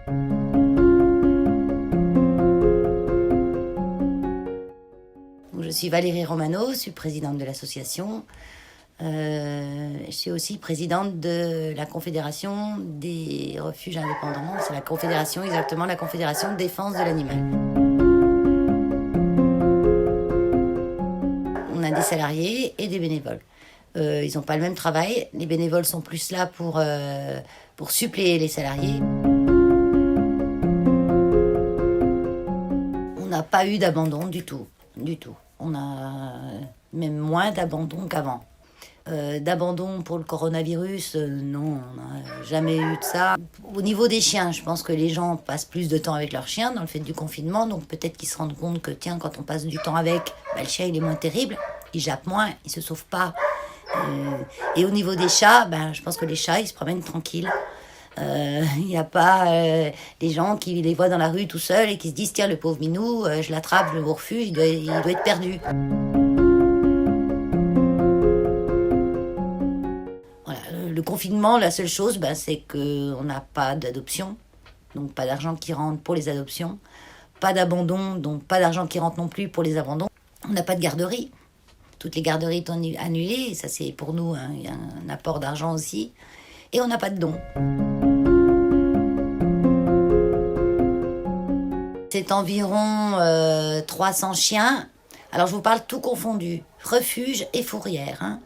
Je suis Valérie Romano, je suis présidente de l'association. Je suis aussi présidente de la Confédération des refuges indépendants. C'est la Confédération, exactement, la Confédération de défense de l'animal. On a des salariés et des bénévoles. Ils n'ont pas le même travail. Les bénévoles sont plus là pour suppléer les salariés. On n'a pas eu d'abandon du tout, du tout. On a même moins d'abandon qu'avant. D'abandon pour le coronavirus, non, on n'a jamais eu de ça. Au niveau des chiens, je pense que les gens passent plus de temps avec leurs chiens dans le fait du confinement, donc peut-être qu'ils se rendent compte que tiens, quand on passe du temps avec, le chien il est moins terrible, il jappe moins, il se sauve pas. Et au niveau des chats, je pense que les chats ils se promènent tranquilles. Il n'y a pas des gens qui les voient dans la rue tout seuls et qui se disent tiens le pauvre minou, je l'attrape, je le refuse, il doit être perdu. Voilà, le confinement, la seule chose, c'est qu'on n'a pas d'adoption, donc pas d'argent qui rentre pour les adoptions, pas d'abandon, donc pas d'argent qui rentre non plus pour les abandons. On n'a pas de garderie, toutes les garderies sont annulées, et ça c'est pour nous un apport d'argent aussi, et on n'a pas de dons. C'est environ 300 chiens. Alors je vous parle tout confondu, refuge et fourrière.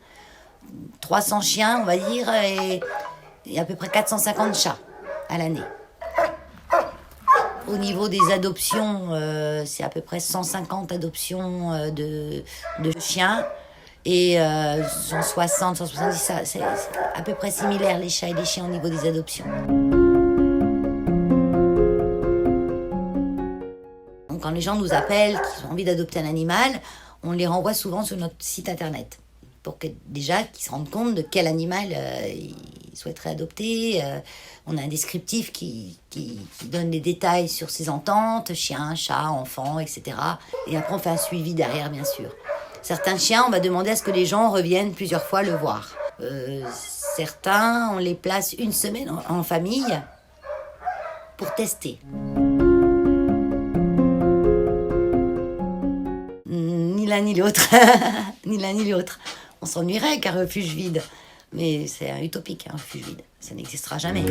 300 chiens, on va dire, et à peu près 450 chats à l'année. Au niveau des adoptions, c'est à peu près 150 adoptions de chiens. Et 160, 170, c'est à peu près similaire les chats et les chiens au niveau des adoptions. Donc, quand les gens nous appellent, qu'ils ont envie d'adopter un animal, on les renvoie souvent sur notre site internet pour qu'ils se rendent compte de quel animal ils souhaiteraient adopter. On a un descriptif qui donne les détails sur ses ententes, chien, chat, enfant, etc. Et après, on fait un suivi derrière, bien sûr. Certains chiens, on va demander à ce que les gens reviennent plusieurs fois le voir. Certains, on les place une semaine en famille pour tester. Ni l'un ni l'autre. Ni l'un ni l'autre. On s'ennuierait avec un refuge vide. Mais c'est utopique, un refuge vide. Ça n'existera jamais.